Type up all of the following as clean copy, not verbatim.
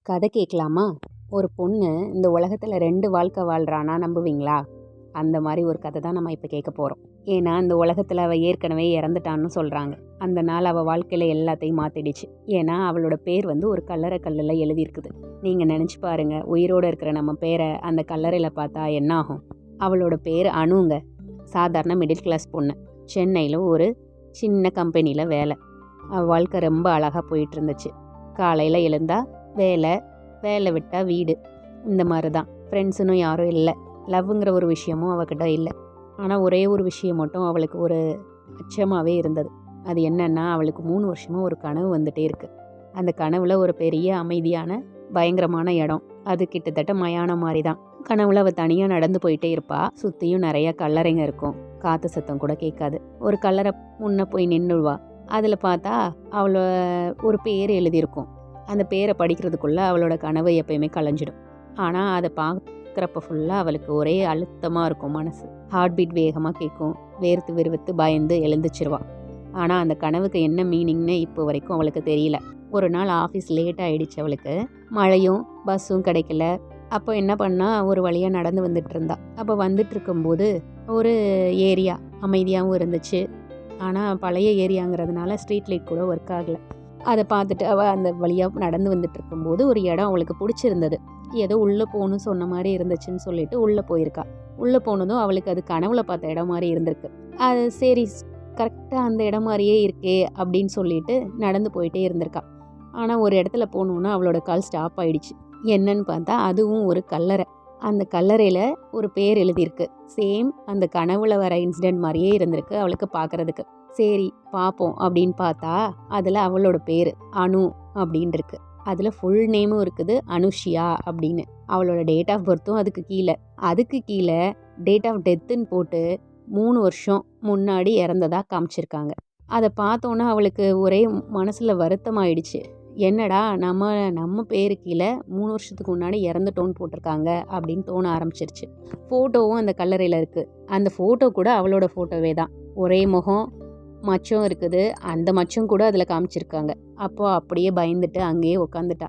கதை கேட்கலாமா? ஒரு பொண்ணு இந்த உலகத்தில் 2 வாழ்க்கை வாழ்கிறானா நம்புவீங்களா? அந்த மாதிரி ஒரு கதை தான் நம்ம இப்போ கேட்க போகிறோம். ஏன்னா இந்த உலகத்தில் அவள் ஏற்கனவே இறந்துட்டான்னு சொல்கிறாங்க. அந்த நாள் அவள் வாழ்க்கையில் எல்லாத்தையும் மாற்றிடுச்சு. ஏன்னா அவளோட பேர் ஒரு கல்லறை கல்லில் எழுதியிருக்குது. நீங்கள் நினச்சி பாருங்கள், உயிரோடு இருக்கிற நம்ம பேரை அந்த கல்லறையில் பார்த்தா என்ன ஆகும்? அவளோட பேர் அனுங்க. சாதாரண மிடில் கிளாஸ் பொண்ணு. சென்னையில் ஒரு சின்ன கம்பெனியில் வேலை. அவள் வாழ்க்கை ரொம்ப அழகாக போயிட்டு இருந்துச்சு. காலையில் எழுந்தா வேலை, வேலை விட்டால் வீடு, இந்த மாதிரி தான். ஃப்ரெண்ட்ஸுன்னு யாரும் இல்லை. லவ்ங்கிற ஒரு விஷயமும் அவகிட்ட இல்லை. ஆனால் ஒரே ஒரு விஷயம் மட்டும் அவளுக்கு ஒரு அச்சமாகவே இருந்தது. அது என்னென்னா, அவளுக்கு 3 வருஷமாக ஒரு கனவு வந்துகிட்டே இருக்குது. அந்த கனவில் ஒரு பெரிய அமைதியான பயங்கரமான இடம். அது கிட்டத்தட்ட மயானம் மாதிரி தான். கனவுல அவள் தனியாக நடந்து போயிட்டே இருப்பாள். சுற்றியும் நிறையா கல்லறைங்க இருக்கும். காற்று சத்தம் கூட கேட்காது. ஒரு கல்லறை முன்ன போய் நின்றுடுவா. அதில் பார்த்தா அவளை ஒரு பேர் எழுதியிருக்கும். அந்த பேரை படிக்கிறதுக்குள்ளே அவளோட கனவு எப்பயுமே கலைஞ்சிடும். ஆனால் அதை பார்க்குறப்ப ஃபுல்லாக அவளுக்கு ஒரே அழுத்தமாக இருக்கும். மனசு ஹார்ட் பீட் வேகமாக கேட்கும். வேர்த்து விறுவிறுத்து பயந்து எழுந்துச்சிருவாள். ஆனால் அந்த கனவுக்கு என்ன மீனிங்னு இப்போ வரைக்கும் அவளுக்கு தெரியல. ஒரு நாள் ஆஃபீஸ் லேட் ஆகிடுச்சு அவளுக்கு. மழையும் பஸ்ஸும் கிடைக்கல. அப்போ என்ன பண்ணா, ஒரு வழியாக நடந்து வந்துட்டு இருந்தா. அப்போ வந்துட்டு இருக்கும்போது ஒரு ஏரியா அமைதியாகவும் இருந்துச்சு. ஆனால் பழைய ஏரியாங்கிறதுனால ஸ்ட்ரீட் லைட் கூட ஒர்க் ஆகலை. அதை பார்த்துட்டு அவள் அந்த வழியாக நடந்து வந்துட்டு இருக்கும்போது ஒரு இடம் அவளுக்கு பிடிச்சிருந்தது. ஏதோ உள்ளே போகணும்னு சொன்ன மாதிரி இருந்துச்சுன்னு சொல்லிட்டு உள்ளே போயிருக்கா. உள்ளே போனதும் அவளுக்கு அது கனவுல பார்த்த இடம் மாதிரி இருந்திருக்கு. அது சரி, கரெக்டாக அந்த இடம் மாதிரியே இருக்கே அப்படின்னு சொல்லிட்டு நடந்து போயிட்டே இருந்திருக்கா. ஆனால் ஒரு இடத்துல போகணுன்னா அவளோட கால் ஸ்டாப் ஆயிடுச்சு. என்னன்னு பார்த்தா அதுவும் ஒரு கல்லறை. அந்த கல்லறையில் ஒரு பேர் எழுதியிருக்கு. சேம் அந்த கனவுல வர இன்சிடென்ட் மாதிரியே இருந்திருக்கு அவளுக்கு பார்க்குறதுக்கு. சரி பார்ப்போம் அப்படின்னு பார்த்தா அதில் அவளோட பேர் அனு அப்படின்னு இருக்கு. அதில் ஃபுல் நேமும் இருக்குது, அனுஷியா அப்படின்னு. அவளோட டேட் ஆஃப் பர்த்தும் அதுக்கு கீழே டேட் ஆஃப் டெத்துன்னு போட்டு 3 வருஷம் முன்னாடி இறந்ததா காமிச்சிருக்காங்க. அதை பார்த்தோன்னா அவளுக்கு ஒரே மனசில் வருத்தமாயிடுச்சு. என்னடா நம்ம பேரு கீழே 3 வருஷத்துக்கு முன்னாடி இறந்துட்டோன்னு போட்டிருக்காங்க அப்படின்னு தோண ஆரம்பிச்சிருச்சு. ஃபோட்டோவும் அந்த கல்லறையில் இருக்குது. அந்த ஃபோட்டோ கூட அவளோட ஃபோட்டோவே தான். ஒரே முகம், மச்சம் இருக்குது. அந்த மச்சம் கூட அதில் காமிச்சிருக்காங்க. அப்போ அப்படியே பயந்துட்டு அங்கேயே உக்காந்துட்டா.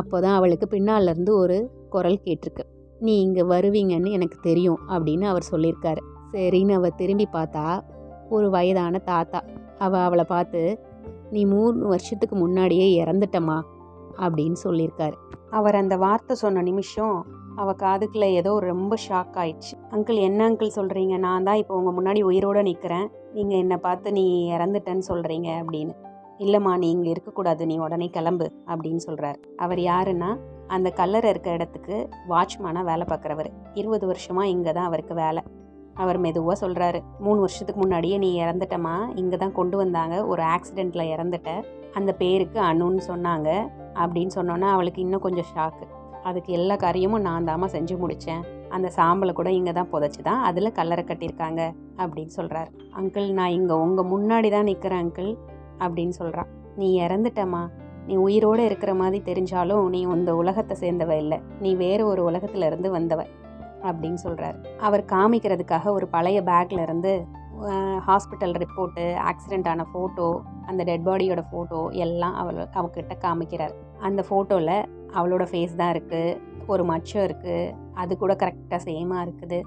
அப்போ தான் அவளுக்கு பின்னாலேருந்து ஒரு குரல் கேட்டிருக்கு. நீ இங்கே வருவீங்கன்னு எனக்கு தெரியும் அப்படின்னு அவர் சொல்லியிருக்காரு. சரின்னு அவள் திரும்பி பார்த்தா ஒரு வயதான தாத்தா. அவளை பார்த்து, நீ 3 வருஷத்துக்கு முன்னாடியே இறந்துட்டமா அப்படின்னு சொல்லியிருக்காரு. அவர் அந்த வார்த்தை சொன்ன நிமிஷம் அவள் காதுக்குள்ள ஏதோ ரொம்ப ஷாக் ஆயிடுச்சு. அங்கிள், என்ன அங்கிள் சொல்கிறீங்க? நான் தான் இப்போ உங்கள் முன்னாடி உயிரோடு நிற்கிறேன். நீங்கள் என்னை பார்த்து நீ இறந்துட்டேன்னு சொல்கிறீங்க அப்படின்னு. இல்லைம்மா, நீ இங்கே இருக்கக்கூடாது, நீ உடனே கிளம்பு அப்படின்னு சொல்கிறார். அவர் யாருன்னா, அந்த கல்லறை இருக்க இடத்துக்கு வாட்ச்மேனாக வேலை பார்க்குறவர். 20 வருஷமாக இங்கே தான் அவருக்கு வேலை. அவர் மெதுவாக சொல்கிறாரு, 3 வருஷத்துக்கு முன்னாடியே நீ இறந்துட்டமா, இங்கே தான் கொண்டு வந்தாங்க, ஒரு ஆக்சிடெண்ட்டில் இறந்துட்ட, அந்த பேருக்கு அனுன்னு சொன்னாங்க அப்படின்னு சொன்னோன்னா அவளுக்கு இன்னும் கொஞ்சம் ஷாக்கு. அதுக்கு எல்லா காரியமும் நான் தாம்மா செஞ்சு முடித்தேன். அந்த சாம்பலை கூட இங்கே தான் புதைச்சி தான் அதில் கல்லறை கட்டியிருக்காங்க அப்படின்னு சொல்கிறார். அங்கிள், நான் இங்கே உங்கள் முன்னாடி தான் நிற்கிறேன் அங்கிள் அப்படின்னு சொல்கிறான். நீ இறந்துட்டம்மா, நீ உயிரோடு இருக்கிற மாதிரி தெரிஞ்சாலும் நீ இந்த உலகத்தை சேர்ந்தவ இல்லை, நீ வேறு ஒரு உலகத்துல இருந்து வந்தவ அப்படின்னு சொல்கிறார். அவர் காமிக்கிறதுக்காக ஒரு பழைய பேக்கில் இருந்து ஹாஸ்பிட்டல் ரிப்போர்ட்டு, ஆக்சிடெண்ட் ஆன ஃபோட்டோ, அந்த டெட் பாடியோட ஃபோட்டோ எல்லாம் அவகிட்ட காமிக்கிறார். அந்த ஃபோட்டோவில் அவளோட ஃபேஸ் தான் இருக்குது. ஒரு மச்சம் இருக்குது, அது கூட கரெக்டாக சேமாக இருக்குது.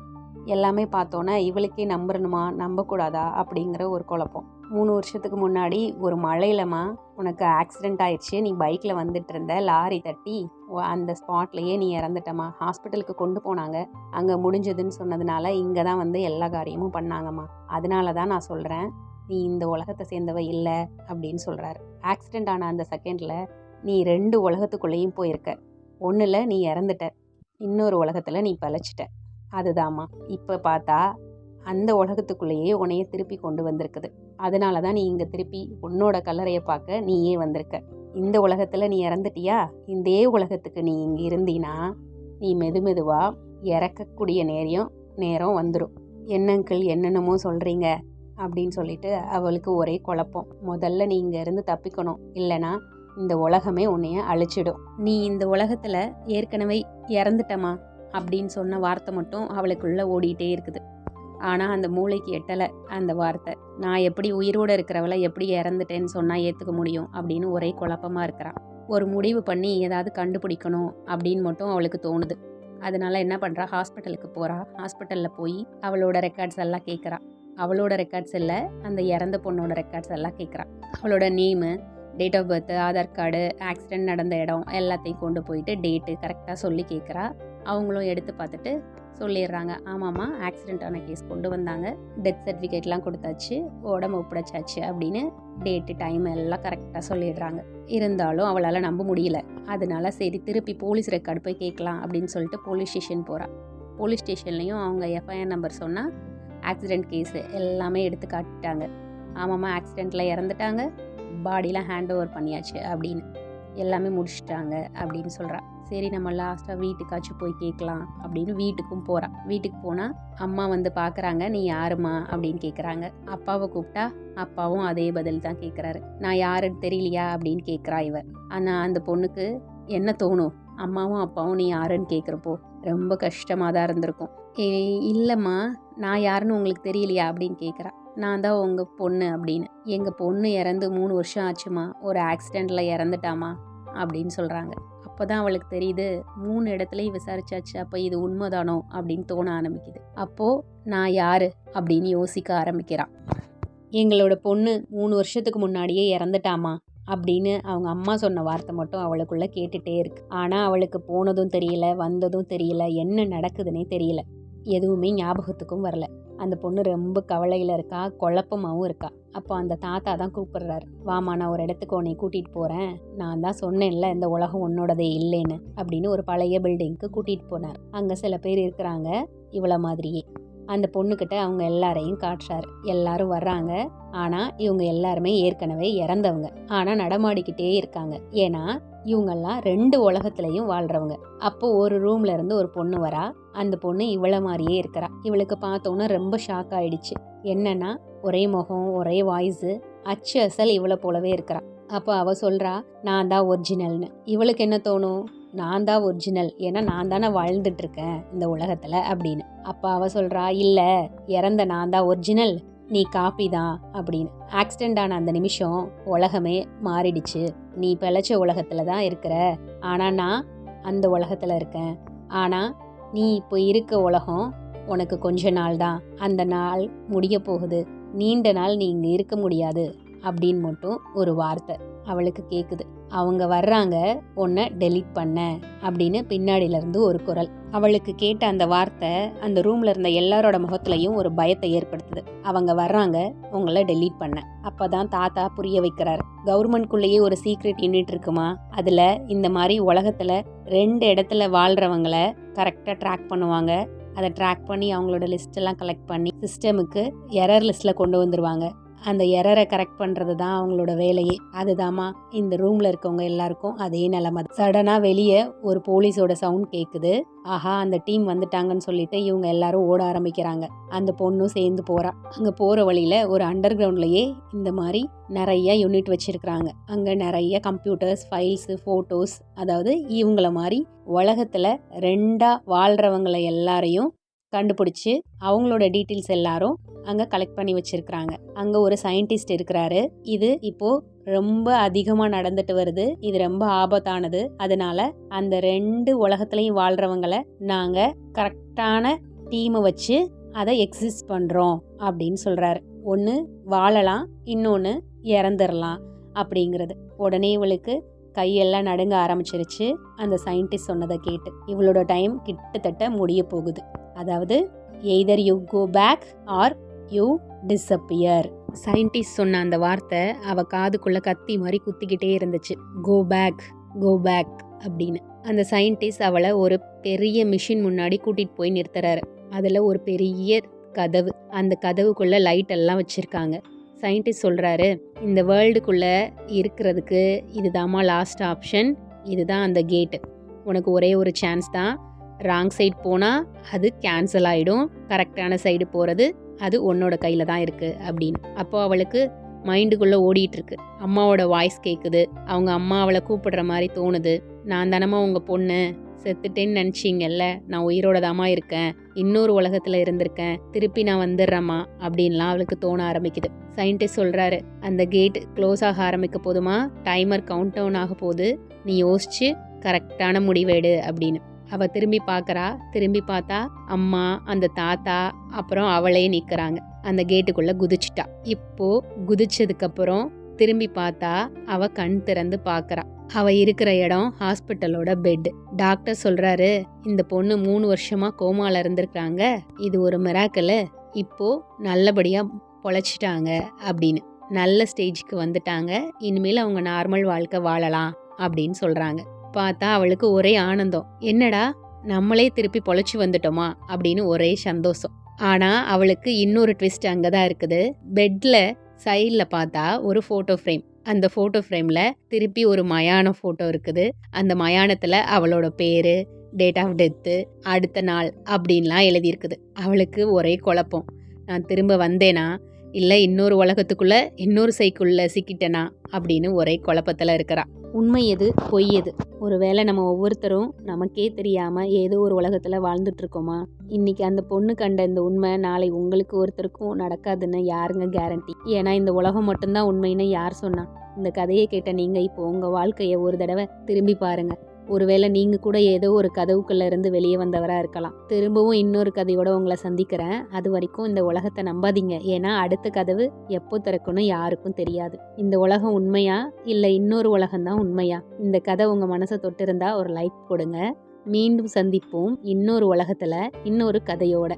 எல்லாமே பார்த்தோன்னா இவளுக்கே நம்பணுமா நம்பக்கூடாதா அப்படிங்கிற ஒரு குழப்பம். 3 வருஷத்துக்கு முன்னாடி ஒரு மழையிலமா உனக்கு ஆக்சிடெண்ட் ஆயிடுச்சு. நீ பைக்கில் வந்துட்டு இருந்த, லாரி தட்டி அந்த ஸ்பாட்லேயே நீ இறந்துட்டம்மா. ஹாஸ்பிட்டலுக்கு கொண்டு போனாங்க, அங்கே முடிஞ்சதுன்னு சொன்னதுனால இங்கே தான் எல்லா காரியமும் பண்ணாங்கம்மா. அதனால தான் நான் சொல்கிறேன், நீ இந்த உலகத்தை சேர்ந்தவ இல்லை அப்படின்னு சொல்கிறாரு. ஆக்சிடெண்ட் ஆன அந்த செகண்டில் நீ 2 உலகத்துக்குள்ளேயும் போயிருக்க. ஒன்றில் நீ இறந்துட்ட, இன்னொரு உலகத்தில் நீ பழச்சிட்ட. அதுதாம்மா இப்போ பார்த்தா அந்த உலகத்துக்குள்ளேயே உன்னைய திருப்பி கொண்டு வந்திருக்குது. அதனால தான் நீ இங்கே திருப்பி உன்னோட கல்லறையை பார்க்க நீயே வந்திருக்க. இந்த உலகத்தில் நீ இறந்துட்டியா, இதே உலகத்துக்கு நீ இங்கே இருந்தீன்னா நீ மெதுவாக இறக்கக்கூடிய நேரம் வந்துடும். என்னங்கள் என்னென்னமோ சொல்கிறீங்க அப்படின்னு சொல்லிட்டு அவளுக்கு ஒரே குழப்பம். முதல்ல நீ இங்கே இருந்து தப்பிக்கணும், இல்லைனா இந்த உலகமே உன்னைய அழிச்சிடும். நீ இந்த உலகத்தில் ஏற்கனவே இறந்துட்டமா அப்படின்னு சொன்ன வார்த்தை மட்டும் அவளுக்குள்ளே ஓடிட்டே இருக்குது. ஆனால் அந்த மூளைக்கு எட்டலை அந்த வார்த்தை. நான் எப்படி உயிரோடு இருக்கிறவளை எப்படி இறந்துட்டேன்னு சொன்னால் ஏற்றுக்க முடியும் அப்படின்னு ஒரே குழப்பமாக இருக்கிறான். ஒரு முடிவு பண்ணி ஏதாவது கண்டுபிடிக்கணும் அப்படின்னு மட்டும் அவளுக்கு தோணுது. அதனால என்ன பண்ணுறா, ஹாஸ்பிட்டலுக்கு போகிறா. ஹாஸ்பிட்டலில் போய் அவளோட ரெக்கார்ட்ஸ் எல்லாம் கேட்குறா. அவளோட ரெக்கார்ட்ஸ் இல்லை, அந்த இறந்த பொண்ணோட ரெக்கார்ட்ஸ் எல்லாம் கேட்குறா. அவளோட name, date of birth, Aadhaar card, accident நடந்த இடம் எல்லாத்தையும் கொண்டு போயிட்டு டேட்டு கரெக்டாக சொல்லி கேட்குறா. அவங்களும் எடுத்து பார்த்துட்டு சொல்லிடுறாங்க, ஆமாம்மா ஆக்சிடெண்ட்டான கேஸ் கொண்டு வந்தாங்க, டெத் சர்டிஃபிகேட்லாம் கொடுத்தாச்சு, உடம்பு ஒப்படைச்சாச்சு அப்படின்னு டேட்டு டைம் எல்லாம் கரெக்டாக சொல்லிடுறாங்க. இருந்தாலும் அவளால் நம்ப முடியல. அதனால சரி திருப்பி போலீஸ் ரெக்கார்டு போய் கேட்கலாம் அப்படின்னு சொல்லிட்டு போலீஸ் ஸ்டேஷன் போகிறா. போலீஸ் ஸ்டேஷன்லேயும் அவங்க எஃப்ஐஆர் நம்பர் சொன்னால் ஆக்சிடெண்ட் கேஸு எல்லாமே எடுத்து காட்டிட்டாங்க. ஆமாம்மா ஆக்சிடெண்ட்டில் இறந்துட்டாங்க, பாடிலாம் ஹேண்ட் ஓவர் பண்ணியாச்சு அப்படின்னு எல்லாமே முடிச்சிட்டாங்க அப்படின்னு சொல்கிறா. சரி நம்ம லாஸ்ட்டாக வீட்டுக்காச்சும் போய் கேட்கலாம் அப்படின்னு வீட்டுக்கும் போகிறா. வீட்டுக்கு போனால் அம்மா வந்து பார்க்குறாங்க, நீ யாருமா அப்படின்னு கேட்குறாங்க. அப்பாவை கூப்பிட்டா அப்பாவும் அதே பதில் தான் கேட்குறாரு, நான் யாருன்னு தெரியலையா அப்படின்னு கேட்குறா இவ. ஆனால் அந்த பொண்ணுக்கு என்ன தோணும், அம்மாவும் அப்பாவும் நீ யாருன்னு கேட்குறப்போ ரொம்ப கஷ்டமாக தான் இருந்திருக்கும். இல்லைம்மா நான் யாருன்னு உங்களுக்கு தெரியலையா அப்படின்னு கேட்குறா. நான் தான் உங்கள் பொண்ணு அப்படின்னு. எங்கள் பொண்ணு இறந்து 3 வருஷம் ஆச்சுமா, ஒரு ஆக்சிடெண்ட்டில் இறந்துட்டாமா அப்படின்னு சொல்கிறாங்க. அப்போ தான் அவளுக்கு தெரியுது, 3 இடத்துலையும் விசாரிச்சாச்சு, அப்போ இது உண்மைதானோ அப்படின்னு தோண ஆரம்பிக்குது. அப்போது நான் யார் அப்படின்னு யோசிக்க ஆரம்பிக்கிறான். எங்களோட பொண்ணு 3 வருஷத்துக்கு முன்னாடியே இறந்துட்டாமா அப்படின்னு அவங்க அம்மா சொன்ன வார்த்தை மட்டும் அவளுக்குள்ளே கேட்டுகிட்டே இருக்கு. ஆனால் அவளுக்கு போனதும் தெரியல, வந்ததும் தெரியல, என்ன நடக்குதுன்னே தெரியல, எதுவுமே ஞாபகத்துக்கும் வரல. அந்த பொண்ணு ரொம்ப கவலையில் இருக்கா, குழப்பமாகவும் இருக்கா. அப்போ அந்த தாத்தா தான் கூப்பிடுறாரு, வாமா நான் ஒரு இடத்துக்கு உன்னை கூட்டிகிட்டு போகிறேன், நான் தான் சொன்னேன்ல இந்த உலகம் உன்னோடதே இல்லைன்னு அப்படின்னு ஒரு பழைய பில்டிங்க்கு கூட்டிகிட்டு போனார். அங்கே சில பேர் இருக்கிறாங்க இவ்வளோ மாதிரியே. அந்த பொண்ணுக்கிட்ட அவங்க எல்லாரையும் காட்டுறாரு. எல்லாரும் வர்றாங்க. ஆனால் இவங்க எல்லாருமே ஏற்கனவே இறந்தவங்க, ஆனால் நடமாடிக்கிட்டே இருக்காங்க. ஏன்னா இவங்கெல்லாம் 2 உலகத்துலையும் வாழ்கிறவங்க. அப்போ ஒரு ரூம்ல இருந்து ஒரு பொண்ணு வரா. அந்த பொண்ணு இவ்வளோ மாதிரியே இருக்கிறா. இவளுக்கு பார்த்தோன்னா ரொம்ப ஷாக் ஆயிடுச்சு. என்னன்னா ஒரே முகம், ஒரே வாய்ஸு, அச்சு அசல் இவளை போலவே இருக்கிறா. அப்போ அவ சொல்கிறா, நான் தான் ஒரிஜினல்னு. இவளுக்கு என்ன தோணும், நான் தான் ஒரிஜினல், ஏன்னா நான் தானே வாழ்ந்துட்டுருக்கேன் இந்த உலகத்தில் அப்படின்னு. அப்போ அவ சொல்கிறா, இல்லை இறந்த நான் தான் ஒரிஜினல், நீ காப்பி தான் அப்படின்னு. ஆக்சிடெண்ட் ஆன அந்த நிமிஷம் உலகமே மாறிடுச்சு, நீ பிழைச்ச உலகத்தில் தான் இருக்கிற, ஆனால் நான் அந்த உலகத்தில் இருக்கேன். ஆனால் நீ இப்போ இருக்க உலகம் உனக்கு கொஞ்ச நாள் தான், அந்த நாள் முடிய போகுது, நீண்ட நாள் நீ இங்கே இருக்க முடியாது அப்படின்னு மட்டும் ஒரு வார்த்தை அவளுக்கு கேட்குது. அவங்க வர்றாங்க, உன்னை டெலீட் பண்ண அப்படின்னு பின்னாடியிலேருந்து ஒரு குரல். அவளுக்கு கேட்ட அந்த வார்த்தை அந்த ரூமில் இருந்த எல்லாரோட முகத்துலையும் ஒரு பயத்தை ஏற்படுத்துது. அவங்க வர்றாங்க உங்களை டெலீட் பண்ண. அப்போ தான் தாத்தா புரிய வைக்கிறார், கவர்மெண்ட்குள்ளேயே ஒரு சீக்ரெட் யூனிட் இருக்குமா, அதில் இந்த மாதிரி உலகத்தில் 2 இடத்துல வாழ்கிறவங்கள கரெக்டாக ட்ராக் பண்ணுவாங்க. அதை ட்ராக் பண்ணி அவங்களோட லிஸ்ட்டெல்லாம் கலெக்ட் பண்ணி சிஸ்டமுக்கு எரர் லிஸ்ட்டில் கொண்டு வந்துடுவாங்க. அந்த எரரை கரெக்ட் பண்ணுறது தான் அவங்களோட வேலையே. அதுதாம்மா இந்த ரூமில் இருக்கவங்க எல்லாருக்கும் அதே நிலைமை. சடனாக வெளியே ஒரு போலீஸோட சவுண்ட் கேட்குது. ஆஹா அந்த டீம் வந்துட்டாங்கன்னு சொல்லிட்டு இவங்க எல்லாரும் ஓட ஆரம்பிக்கிறாங்க. அந்த பொண்ணும் சேர்ந்து போகிறா. அங்கே போகிற வழியில் ஒரு அண்டர் கிரவுண்ட்லேயே இந்த மாதிரி நிறைய யூனிட் வச்சுருக்குறாங்க. அங்கே நிறைய கம்ப்யூட்டர்ஸ், ஃபைல்ஸு, ஃபோட்டோஸ், அதாவது இவங்கள மாதிரி உலகத்தில் 2ஆ வாழ்கிறவங்களை எல்லாரையும் கண்டுபிடிச்சி அவங்களோட டீட்டெயில்ஸ் எல்லாரும் அங்கே கலெக்ட் பண்ணி வச்சுருக்குறாங்க. அங்கே ஒரு சயின்டிஸ்ட் இருக்கிறாரு. இது இப்போது ரொம்ப அதிகமாக நடந்துட்டு வருது, இது ரொம்ப ஆபத்தானது, அதனால அந்த 2 உலகத்துலையும் வாழ்கிறவங்களை நாங்கள் கரெக்டான டீமை வச்சு அதை எக்ஸிஸ்ட் பண்ணுறோம் அப்படின்னு சொல்கிறாரு. ஒன்று வாழலாம், இன்னொன்று இறந்துடலாம் அப்படிங்கிறது. உடனே இவளுக்கு கையெல்லாம் நடுங்க ஆரம்பிச்சிருச்சு அந்த சயின்டிஸ்ட் சொன்னதை கேட்டு. இவளோட டைம் கிட்டத்தட்ட முடிய போகுது. அதாவது either you go back or you disappear. Scientist சொன்ன அந்த வார்த்தை அவ காதுக்குள்ள கத்தி மாதிரி குத்திக்கிட்டே இருந்துச்சு. கோ பேக், கோ பேக் அப்படின்னு. அந்த சயின்டிஸ்ட் அவளை ஒரு பெரிய மிஷின் முன்னாடி கூட்டிகிட்டு போய் நிறுத்துறாரு. அதில் ஒரு பெரிய கதவு, அந்த கதவுக்குள்ள லைட் எல்லாம் வச்சுருக்காங்க. சயின்டிஸ்ட் சொல்கிறாரு, இந்த வேர்ல்டுக்குள்ளே இருக்கிறதுக்கு இதுதாம்மா லாஸ்ட் ஆப்ஷன், இதுதான் அந்த கேட்டு, உனக்கு ஒரே ஒரு சான்ஸ் தான், ராங் சைடு போனால் அது கேன்சல் ஆகிடும், கரெக்டான சைடு போகிறது அது உன்னோட கையில் தான் இருக்குது அப்படின்னு. அப்போ அவளுக்கு மைண்டுக்குள்ளே ஓடிட்டுருக்கு. அம்மாவோட வாய்ஸ் கேட்குது. அவங்க அம்மா அவளை கூப்பிடுற மாதிரி தோணுது. நான் தானம்மா உங்கள் பொண்ணு, செத்துட்டேன்னு நினச்சிங்கல்ல, நான் உயிரோட தாம்மா இருக்கேன், இன்னொரு உலகத்தில் இருந்திருக்கேன், திருப்பி நான் வந்துடுறேம்மா அப்படின்லாம் அவளுக்கு தோண ஆரம்பிக்குது. சயின்டிஸ்ட் சொல்கிறாரு, அந்த கேட் க்ளோஸ் ஆக ஆரம்பிக்க போதுமா, டைமர் கவுண்ட் டவுன் ஆக போகுது, நீ யோசிச்சு கரெக்டான முடிவெடு அப்படின்னு. அவள் திரும்பி பார்க்குறா. திரும்பி பார்த்தா அம்மா, அந்த தாத்தா, அப்புறம் அவளே நிற்கிறாங்க. அந்த கேட்டுக்குள்ளே குதிச்சிட்டா. இப்போ குதிச்சதுக்கப்புறம் திரும்பி பார்த்தா அவள் கண் திறந்து பார்க்குறா. அவள் இருக்கிற இடம் ஹாஸ்பிட்டலோட பெட். டாக்டர் சொல்கிறாரு, இந்த பொண்ணு 3 வருஷமாக கோமாவில் இருந்திருக்காங்க, இது ஒரு மிராக்கலு, இப்போது நல்லபடியாக பொழைச்சிட்டாங்க அப்படின்னு. நல்ல ஸ்டேஜுக்கு வந்துட்டாங்க, இனிமேல் அவங்க நார்மல் வாழ்க்கை வாழலாம் அப்படின்னு சொல்கிறாங்க. பார்த்தா அவளுக்கு ஒரே ஆனந்தம். என்னடா நம்மளே திருப்பி பொழைச்சி வந்துட்டோமா அப்படின்னு ஒரே சந்தோஷம். ஆனால் அவளுக்கு இன்னொரு ட்விஸ்ட் அங்கே தான் இருக்குது. பெட்டில் சைடில் பார்த்தா ஒரு ஃபோட்டோ ஃப்ரேம். அந்த ஃபோட்டோ ஃப்ரேமில் திருப்பி ஒரு மயான ஃபோட்டோ இருக்குது. அந்த மயானத்தில் அவளோட பேர், டேட் ஆஃப் டெத்து, அடுத்த நாள் அப்படின்லாம் எழுதியிருக்குது. அவளுக்கு ஒரே குழப்பம். நான் திரும்ப வந்தேனா, இல்லை இன்னொரு உலகத்துக்குள்ளே இன்னொரு சைக்குள்ளே சிக்கிட்டேனா அப்படின்னு ஒரே குழப்பத்தில் இருக்கிறா. உண்மை எது, பொய் எது? ஒருவேளை நம்ம ஒவ்வொருத்தரும் நமக்கே தெரியாமல் ஏதோ ஒரு உலகத்தில் வாழ்ந்துட்டுருக்கோமா? இன்றைக்கி அந்த பொண்ணு கண்ட இந்த உண்மை நாளை உங்களுக்கு ஒருத்தருக்கும் நடக்காதுன்னு யாருங்க கேரண்டி? ஏன்னா இந்த உலகம் மட்டும்தான் உண்மைன்னு யார் சொன்னா? இந்த கதையை கேட்ட நீங்கள் இப்போ உங்கள் வாழ்க்கையை ஒரு தடவை திரும்பி பாருங்கள். ஒருவேளை நீங்கள் கூட ஏதோ ஒரு கதவுக்குள்ளே இருந்து வெளியே வந்தவராக இருக்கலாம். திரும்பவும் இன்னொரு கதையோட உங்களை சந்திக்கிறேன். அது வரைக்கும் இந்த உலகத்தை நம்பாதீங்க. ஏன்னா அடுத்த கதவு எப்போ திறக்கும்னு யாருக்கும் தெரியாது. இந்த உலகம் உண்மையா இல்லை இன்னொரு உலகம்தான் உண்மையா? இந்த கதை உங்கள் மனசை தொட்டிருந்தா ஒரு லைக் கொடுங்க. மீண்டும் சந்திப்போம் இன்னொரு உலகத்தில் இன்னொரு கதையோட.